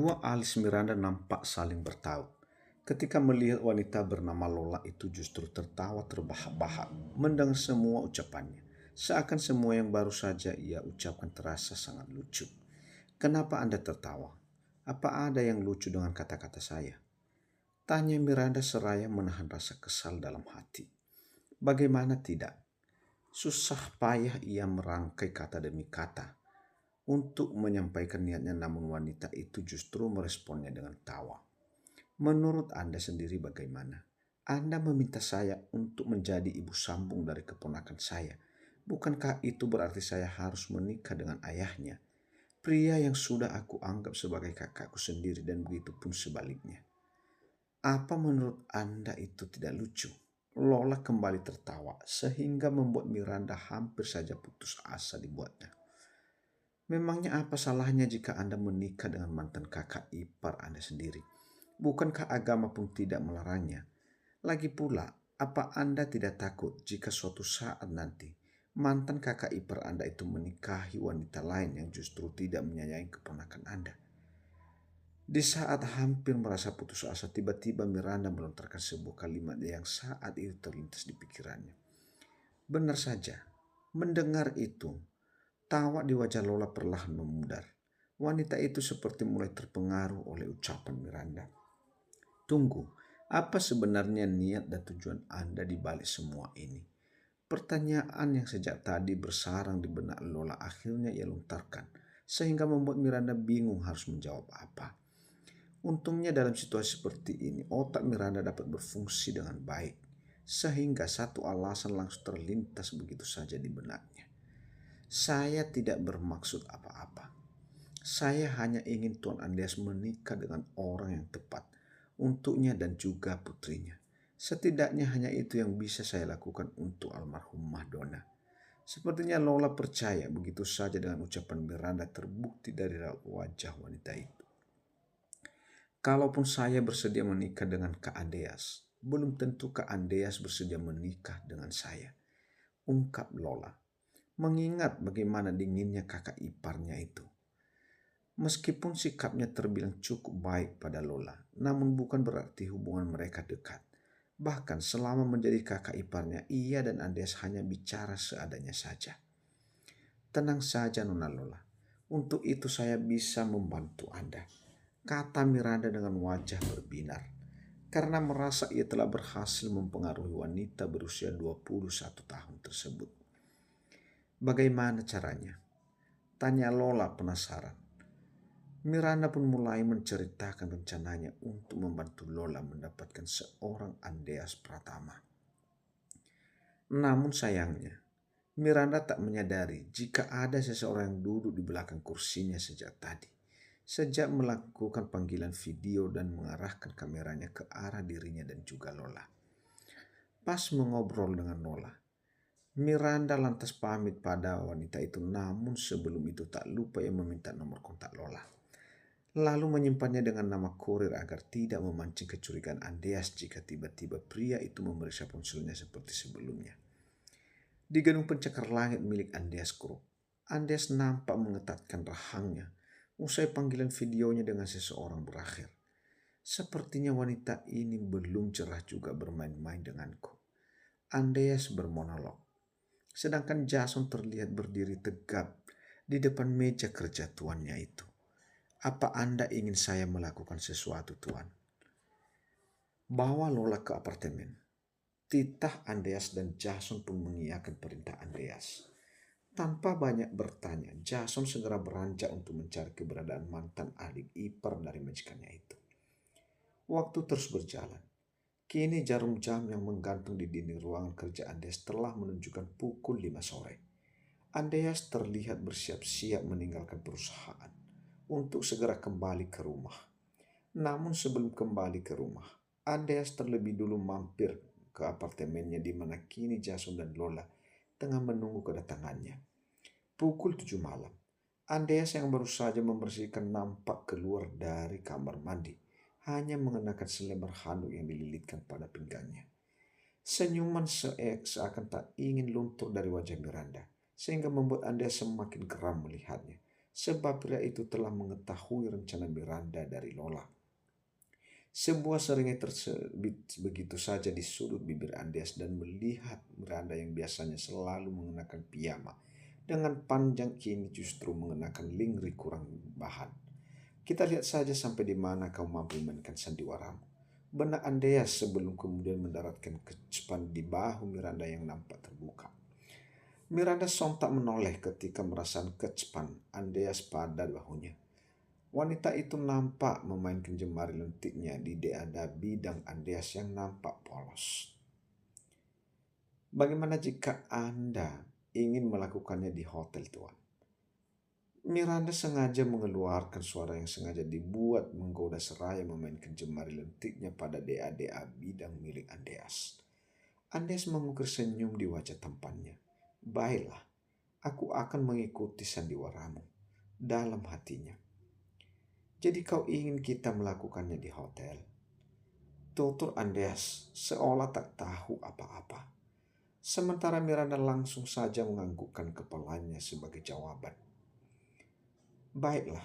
Kedua alis Miranda nampak saling bertaut. Ketika melihat wanita bernama Lola itu justru tertawa terbahak-bahak mendengar semua ucapannya. Seakan semua yang baru saja ia ucapkan terasa sangat lucu. Kenapa Anda tertawa? Apa ada yang lucu dengan kata-kata saya? Tanya Miranda seraya menahan rasa kesal dalam hati. Bagaimana tidak? Susah payah ia merangkai kata demi kata untuk menyampaikan niatnya, namun wanita itu justru meresponnya dengan tawa. Menurut Anda sendiri bagaimana? Anda meminta saya untuk menjadi ibu sambung dari keponakan saya. Bukankah itu berarti saya harus menikah dengan ayahnya? Pria yang sudah aku anggap sebagai kakakku sendiri dan begitu pun sebaliknya. Apa menurut Anda itu tidak lucu? Lola kembali tertawa sehingga membuat Miranda hampir saja putus asa dibuatnya. Memangnya apa salahnya jika Anda menikah dengan mantan kakak ipar Anda sendiri? Bukankah agama pun tidak melarangnya? Lagi pula, apa Anda tidak takut jika suatu saat nanti mantan kakak ipar Anda itu menikahi wanita lain yang justru tidak menyayangi keponakan Anda? Di saat hampir merasa putus asa, tiba-tiba Miranda melontarkan sebuah kalimat yang saat itu terlintas di pikirannya. Benar saja, mendengar itu, tawa di wajah Lola perlahan memudar. Wanita itu seperti mulai terpengaruh oleh ucapan Miranda. Tunggu, apa sebenarnya niat dan tujuan Anda di balik semua ini? Pertanyaan yang sejak tadi bersarang di benak Lola akhirnya ia lontarkan, sehingga membuat Miranda bingung harus menjawab apa. Untungnya dalam situasi seperti ini, otak Miranda dapat berfungsi dengan baik, sehingga satu alasan langsung terlintas begitu saja di benaknya. Saya tidak bermaksud apa-apa. Saya hanya ingin Tuan Andreas menikah dengan orang yang tepat untuknya dan juga putrinya. Setidaknya hanya itu yang bisa saya lakukan untuk almarhumah Donna. Sepertinya Lola percaya begitu saja dengan ucapan Miranda terbukti dari raut wajah wanita itu. Kalaupun saya bersedia menikah dengan Kak Andreas, belum tentu Kak Andreas bersedia menikah dengan saya, ungkap Lola. Mengingat bagaimana dinginnya kakak iparnya itu. Meskipun sikapnya terbilang cukup baik pada Lola, namun bukan berarti hubungan mereka dekat. Bahkan selama menjadi kakak iparnya, ia dan Andreas hanya bicara seadanya saja. Tenang saja Nona Lola, untuk itu saya bisa membantu Anda, kata Miranda dengan wajah berbinar. Karena merasa ia telah berhasil mempengaruhi wanita berusia 21 tahun tersebut. Bagaimana caranya? Tanya Lola penasaran. Miranda pun mulai menceritakan rencananya untuk membantu Lola mendapatkan seorang Andreas Pratama. Namun sayangnya, Miranda tak menyadari jika ada seseorang yang duduk di belakang kursinya sejak tadi. Sejak melakukan panggilan video dan mengarahkan kameranya ke arah dirinya dan juga Lola. Pas mengobrol dengan Lola, Miranda lantas pamit pada wanita itu, namun sebelum itu tak lupa ia meminta nomor kontak Lola. Lalu menyimpannya dengan nama kurir agar tidak memancing kecurigaan Andreas jika tiba-tiba pria itu memeriksa ponselnya seperti sebelumnya. Di gedung pencakar langit milik Andreas Group, Andreas nampak mengetatkan rahangnya usai panggilan videonya dengan seseorang berakhir. Sepertinya wanita ini belum cerah juga bermain-main denganku. Andreas bermonolog. Sedangkan Jason terlihat berdiri tegap di depan meja kerja tuannya itu. Apa Anda ingin saya melakukan sesuatu, Tuan? Bawa Lola ke apartemen. Titah Andreas dan Jason pun mengiyakan perintah Andreas. Tanpa banyak bertanya, Jason segera beranjak untuk mencari keberadaan mantan adik ipar dari majikannya itu. Waktu terus berjalan. Kini jarum jam yang menggantung di dinding ruangan kerja Andreas telah menunjukkan pukul 5 sore. Andreas terlihat bersiap-siap meninggalkan perusahaan untuk segera kembali ke rumah. Namun sebelum kembali ke rumah, Andreas terlebih dulu mampir ke apartemennya di mana kini Jason dan Lola tengah menunggu kedatangannya. Pukul 7 malam, Andreas yang baru saja membersihkan nampak keluar dari kamar mandi, hanya mengenakan selebar handuk yang dililitkan pada pinggangnya. Senyuman seakan tak ingin luntur dari wajah Miranda, sehingga membuat Andreas semakin geram melihatnya. sebab pria itu telah mengetahui rencana Miranda dari Lola. Sebuah seringai tersebit begitu saja di sudut bibir Andreas dan melihat Miranda yang biasanya selalu mengenakan piyama dengan panjang kini justru mengenakan lingerie kurang bahan. Kita lihat saja sampai di mana kau mampu memainkan sandiwaramu. Benak Andreas sebelum kemudian mendaratkan kecupan di bahu Miranda yang nampak terbuka. Miranda sontak menoleh ketika merasakan kecupan Andreas pada bahunya. Wanita itu nampak memainkan jemari lentiknya di dada bidang Andreas yang nampak polos. Bagaimana jika Anda ingin melakukannya di hotel, Tuan? Miranda sengaja mengeluarkan suara yang sengaja dibuat menggoda seraya memainkan jemari lentiknya pada dada bidang milik Andreas. Andreas mengukir senyum di wajah tampannya. Baiklah, aku akan mengikuti sandiwaramu, dalam hatinya. Jadi kau ingin kita melakukannya di hotel? Tutur Andreas seolah tak tahu apa-apa. Sementara Miranda langsung saja menganggukkan kepalanya sebagai jawaban. Baiklah,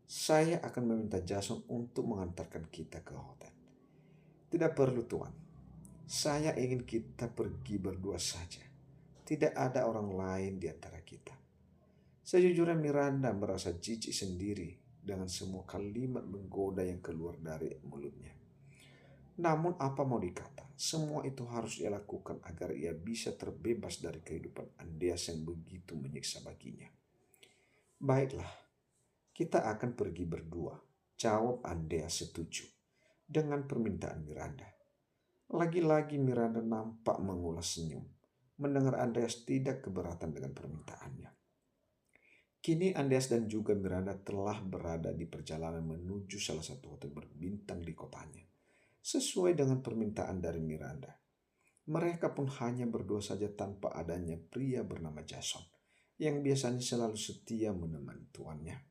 saya akan meminta Jason untuk mengantarkan kita ke hotel. Tidak perlu, Tuan. Saya ingin kita pergi berdua saja. Tidak ada orang lain di antara kita. Sejujurnya Miranda merasa jijik sendiri dengan semua kalimat menggoda yang keluar dari mulutnya. Namun apa mau dikata, semua itu harus ia lakukan agar ia bisa terbebas dari kehidupan Andreas yang begitu menyiksa baginya. Baiklah, kita akan pergi berdua, jawab Andreas setuju dengan permintaan Miranda. Lagi-lagi Miranda nampak mengulas senyum, mendengar Andreas tidak keberatan dengan permintaannya. Kini Andreas dan juga Miranda telah berada di perjalanan menuju salah satu hotel berbintang di kotanya. Sesuai dengan permintaan dari Miranda. Mereka pun hanya berdua saja tanpa adanya pria bernama Jason, yang biasanya selalu setia menemani tuannya.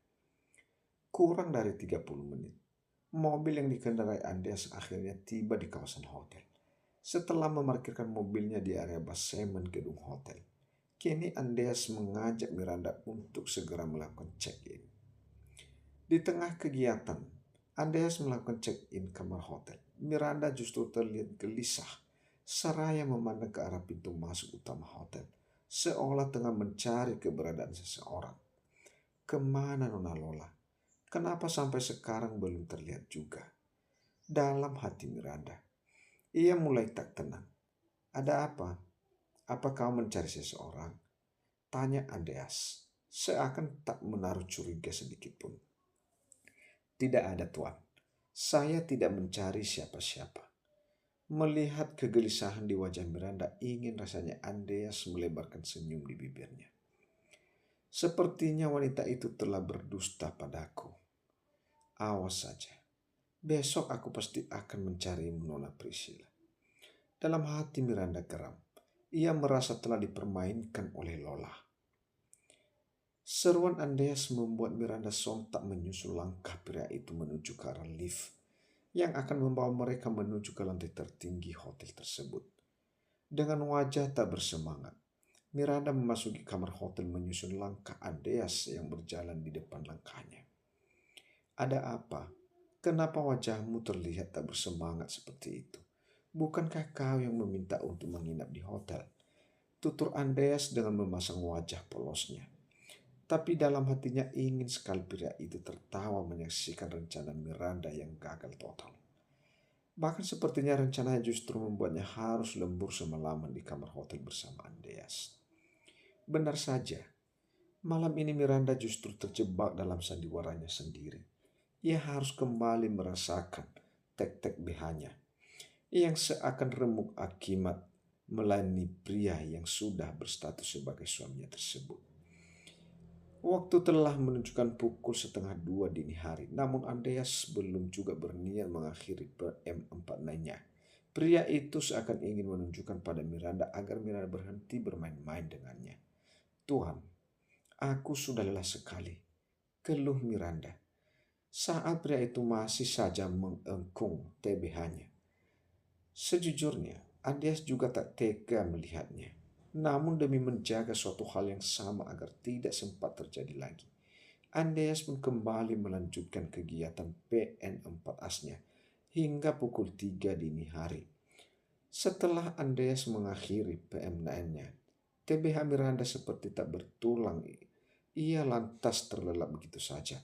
Kurang dari 30 menit, mobil yang dikendarai Andreas akhirnya tiba di kawasan hotel. Setelah memarkirkan mobilnya di area basemen gedung hotel, kini Andreas mengajak Miranda untuk segera melakukan check-in. Di tengah kegiatan, Andreas melakukan check-in kamar hotel. Miranda justru terlihat gelisah, seraya memandang ke arah pintu masuk utama hotel, seolah tengah mencari keberadaan seseorang. Kemana Nona Lola? Kenapa sampai sekarang belum terlihat juga? Dalam hati Miranda, ia mulai tak tenang. Ada apa? Apa kau mencari seseorang? Tanya Andreas, seakan tak menaruh curiga sedikit pun. Tidak ada, Tuan. Saya tidak mencari siapa-siapa. Melihat kegelisahan di wajah Miranda, ingin rasanya Andreas melebarkan senyum di bibirnya. Sepertinya wanita itu telah berdusta padaku. Awas saja. Besok aku pasti akan mencarimu, Nona Priscilla. Dalam hati Miranda geram. Ia merasa telah dipermainkan oleh Lola. Seruan Andreas membuat Miranda sontak menyusul langkah pria itu menuju ke arah lift yang akan membawa mereka menuju ke lantai tertinggi hotel tersebut. Dengan wajah tak bersemangat, Miranda memasuki kamar hotel menyusun langkah Andreas yang berjalan di depan langkahnya. Ada apa? Kenapa wajahmu terlihat tak bersemangat seperti itu? Bukankah kau yang meminta untuk menginap di hotel? Tutur Andreas dengan memasang wajah polosnya. Tapi dalam hatinya ingin sekali pria itu tertawa menyaksikan rencana Miranda yang gagal total. Bahkan sepertinya rencananya justru membuatnya harus lembur semalaman di kamar hotel bersama Andreas. Benar saja, malam ini Miranda justru terjebak dalam sandiwaranya sendiri. Ia harus kembali merasakan tek-tek BH-nya yang seakan remuk akibat melayani pria yang sudah berstatus sebagai suaminya tersebut. Waktu telah menunjukkan pukul 1:30 dini hari, namun Andreas belum juga berniat mengakhiri PM4 lainnya. Pria itu seakan ingin menunjukkan pada Miranda agar Miranda berhenti bermain-main dengannya. Tuhan, aku sudah lelah sekali, keluh Miranda. Saat pria itu masih saja mengengkung TBH-nya. Sejujurnya, Andreas juga tak tega melihatnya. Namun demi menjaga suatu hal yang sama agar tidak sempat terjadi lagi, Andreas pun kembali melanjutkan kegiatan PN4-asnya hingga pukul 3 dini hari. Setelah Andreas mengakhiri PM9-nya, TBH Miranda seperti tak bertulang. Ia lantas terlelap begitu saja.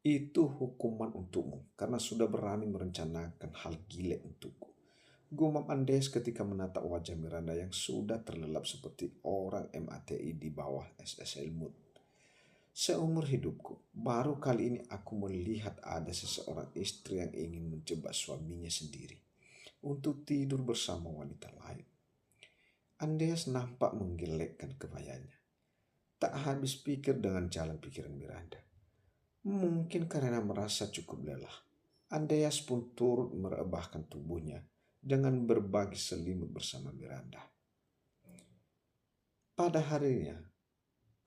Itu hukuman untukmu karena sudah berani merencanakan hal gile untukku. Gumam Andes ketika menatap wajah Miranda yang sudah terlelap seperti orang MATI di bawah SSL Mood. Seumur hidupku, baru kali ini aku melihat ada seseorang istri yang ingin menjebak suaminya sendiri untuk tidur bersama wanita lain. Andes nampak menggelekkan kebayanya. Tak habis pikir dengan jalan pikiran Miranda. Mungkin karena merasa cukup lelah, Andreas pun turut merebahkan tubuhnya dengan berbagi selimut bersama Miranda. Pada harinya,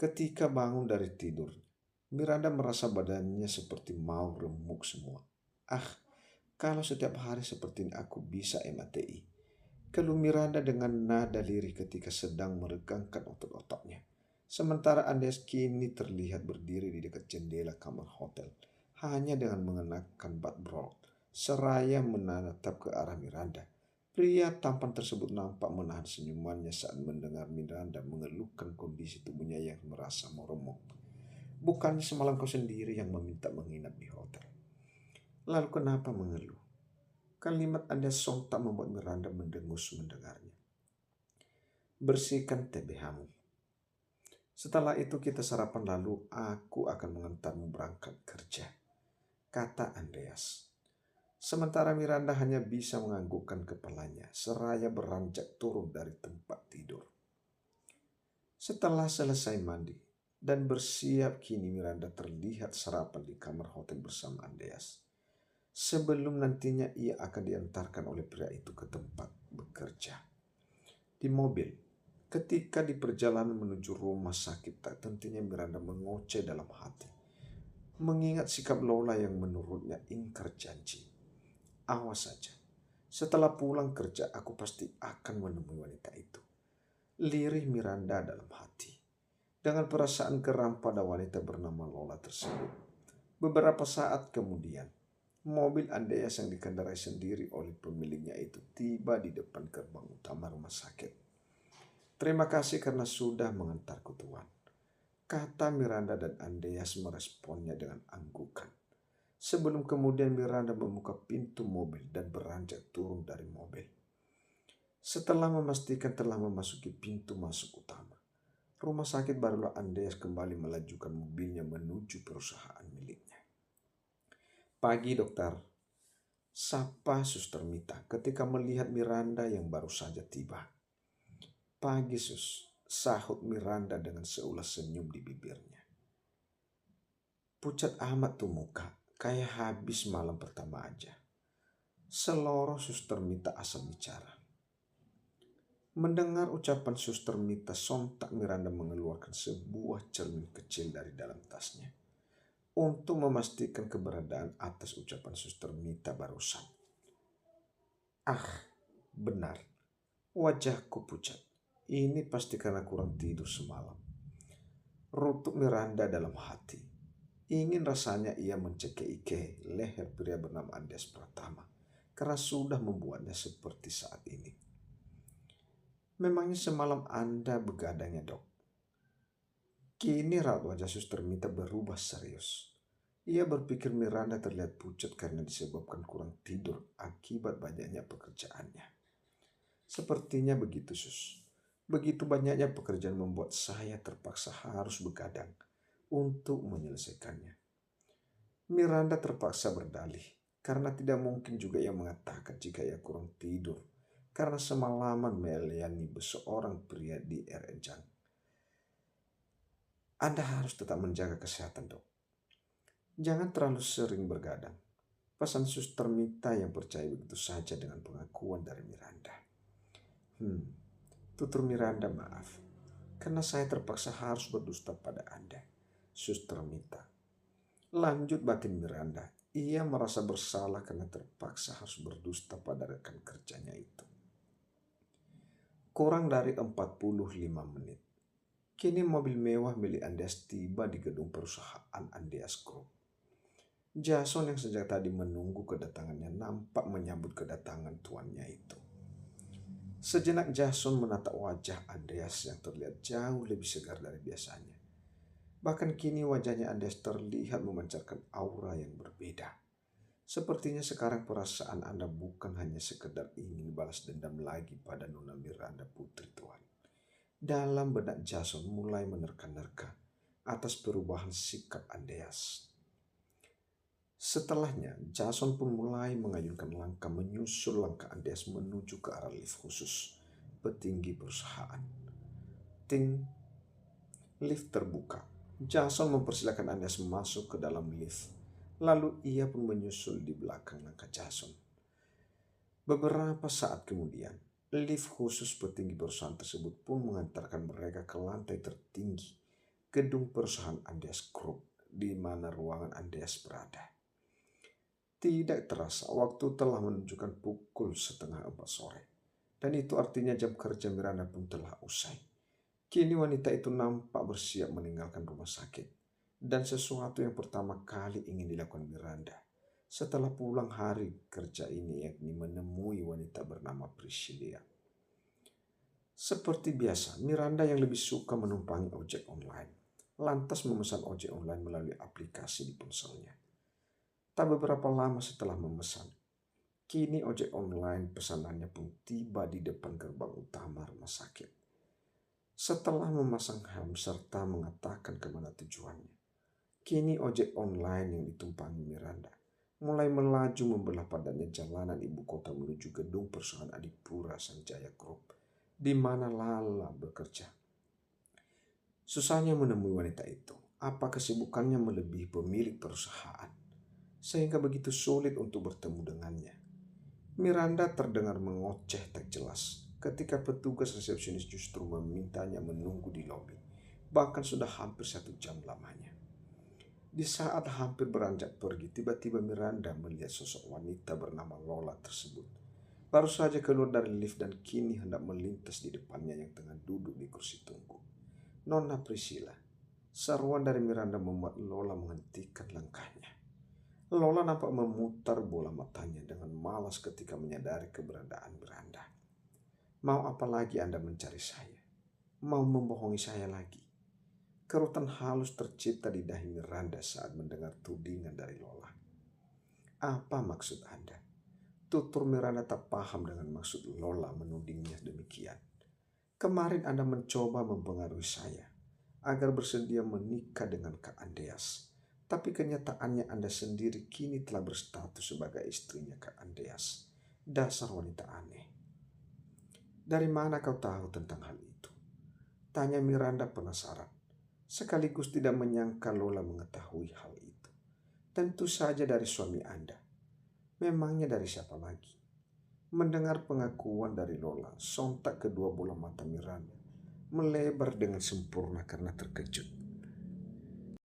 ketika bangun dari tidur, Miranda merasa badannya seperti mau remuk semua. Kalau setiap hari seperti ini aku bisa MATI. Keluh Miranda dengan nada lirih ketika sedang meregangkan otot-ototnya. Sementara Andes kini terlihat berdiri di dekat jendela kamar hotel, hanya dengan mengenakan bathrobe, seraya menatap ke arah Miranda. Pria tampan tersebut nampak menahan senyumannya saat mendengar Miranda mengeluhkan kondisi tubuhnya yang merasa meremuk. Bukannya semalam kau sendiri yang meminta menginap di hotel. Lalu kenapa mengeluh? Kalimat Andes sontak membuat Miranda mendengus mendengarnya. Bersihkan TBH-mu. Setelah itu kita sarapan lalu aku akan mengantarmu berangkat kerja, kata Andreas. Sementara Miranda hanya bisa menganggukkan kepalanya seraya beranjak turun dari tempat tidur. Setelah selesai mandi dan bersiap kini Miranda terlihat sarapan di kamar hotel bersama Andreas. Sebelum nantinya ia akan diantarkan oleh pria itu ke tempat bekerja. Di mobil. Ketika di perjalanan menuju rumah sakit, tak tentunya Miranda mengoceh dalam hati. Mengingat sikap Lola yang menurutnya ingkar janji. Awas saja, setelah pulang kerja aku pasti akan menemui wanita itu. Lirih Miranda dalam hati. Dengan perasaan geram pada wanita bernama Lola tersebut. Beberapa saat kemudian, mobil Andreas yang dikendarai sendiri oleh pemiliknya itu tiba di depan gerbang utama rumah sakit. Terima kasih karena sudah mengantarku tuan, kata Miranda dan Andreas meresponnya dengan anggukan. Sebelum kemudian Miranda membuka pintu mobil dan beranjak turun dari mobil. Setelah memastikan telah memasuki pintu masuk utama, rumah sakit barulah Andreas kembali melajukan mobilnya menuju perusahaan miliknya. Pagi dokter, sapa Suster Mita ketika melihat Miranda yang baru saja tiba. Pagi sus, sahut Miranda dengan seulas senyum di bibirnya. Pucat amat tuh muka, kayak habis malam pertama aja. Seloroh Suster Mita asal bicara. Mendengar ucapan Suster Mita, sontak Miranda mengeluarkan sebuah cermin kecil dari dalam tasnya untuk memastikan keberadaan atas ucapan Suster Mita barusan. Benar, wajahku pucat. Ini pasti karena kurang tidur semalam. Rutuk Miranda dalam hati. Ingin rasanya ia mencekik leher pria bernama Andes Pratama karena sudah membuatnya seperti saat ini. Memangnya semalam Anda begadangnya dok? Kini raut wajah Suster Mita berubah serius. Ia berpikir Miranda terlihat pucat karena disebabkan kurang tidur akibat banyaknya pekerjaannya. Sepertinya begitu sus. Begitu banyaknya pekerjaan membuat saya terpaksa harus begadang untuk menyelesaikannya. Miranda terpaksa berdalih karena tidak mungkin juga ia mengatakan jika ia kurang tidur karena semalaman melayani seorang pria di Erenjang. Anda harus tetap menjaga kesehatan dok. Jangan terlalu sering bergadang. Pesan Suster Mita yang percaya begitu saja dengan pengakuan dari Miranda. Tutur Miranda maaf, karena saya terpaksa harus berdusta pada Anda, Suster Mita. Lanjut batin Miranda, ia merasa bersalah karena terpaksa harus berdusta pada rekan kerjanya itu. Kurang dari 45 menit. Kini mobil mewah milik Andreas tiba di gedung perusahaan Andreas Group. Jason yang sejak tadi menunggu kedatangannya nampak menyambut kedatangan tuannya itu. Sejenak Jason menatap wajah Andreas yang terlihat jauh lebih segar dari biasanya. Bahkan kini wajahnya Andreas terlihat memancarkan aura yang berbeda. Sepertinya sekarang perasaan Anda bukan hanya sekedar ingin balas dendam lagi pada Nona Miranda putri Tuhan. Dalam benak Jason mulai menerka-nerka atas perubahan sikap Andreas. Setelahnya, Jason pun mulai mengayunkan langkah menyusul langkah Andreas menuju ke arah lift khusus petinggi perusahaan. Ting, lift terbuka. Jason mempersilahkan Andreas masuk ke dalam lift. Lalu ia pun menyusul di belakang langkah Jason. Beberapa saat kemudian, lift khusus petinggi perusahaan tersebut pun mengantarkan mereka ke lantai tertinggi gedung perusahaan Andreas Group, di mana ruangan Andreas berada. Tidak terasa, waktu telah menunjukkan pukul 3:30 sore. Dan itu artinya jam kerja Miranda pun telah usai. Kini wanita itu nampak bersiap meninggalkan rumah sakit. Dan sesuatu yang pertama kali ingin dilakukan Miranda setelah pulang hari kerja ini, yakni menemui wanita bernama Priscilla. Seperti biasa, Miranda yang lebih suka menumpangi ojek online, lantas memesan ojek online melalui aplikasi di ponselnya. Tak beberapa lama setelah memesan, kini ojek online pesanannya pun tiba di depan gerbang utama rumah sakit. Setelah memasang helm serta mengatakan kemana tujuannya, kini ojek online yang ditumpangi Miranda mulai melaju membelah padatnya jalanan ibu kota menuju gedung perusahaan Adipura Sanjaya Group, di mana Lala bekerja. Susahnya menemui wanita itu. Apa kesibukannya melebihi pemilik perusahaan, sehingga begitu sulit untuk bertemu dengannya. Miranda terdengar mengoceh tak jelas ketika petugas resepsionis justru memintanya menunggu di lobi. Bahkan sudah hampir 1 jam lamanya. Di saat hampir beranjak pergi, tiba-tiba Miranda melihat sosok wanita bernama Lola tersebut. Baru saja keluar dari lift dan kini hendak melintas di depannya yang tengah duduk di kursi tunggu. Nona Priscilla. Seruan dari Miranda membuat Lola menghentikan langkahnya. Lola nampak memutar bola matanya dengan malas ketika menyadari keberadaan Miranda. Mau apa lagi Anda mencari saya? Mau membohongi saya lagi? Kerutan halus tercipta di dahi Miranda saat mendengar tudingan dari Lola. Apa maksud Anda? Tutur Miranda tak paham dengan maksud Lola menudingnya demikian. Kemarin Anda mencoba mempengaruhi saya agar bersedia menikah dengan Kak Andreas. Tapi kenyataannya Anda sendiri kini telah berstatus sebagai istrinya Kak Andreas. Dasar wanita aneh. Dari mana kau tahu tentang hal itu? Tanya Miranda penasaran. Sekaligus tidak menyangka Lola mengetahui hal itu. Tentu saja dari suami Anda. Memangnya dari siapa lagi? Mendengar pengakuan dari Lola, sontak kedua bola mata Miranda melebar dengan sempurna karena terkejut.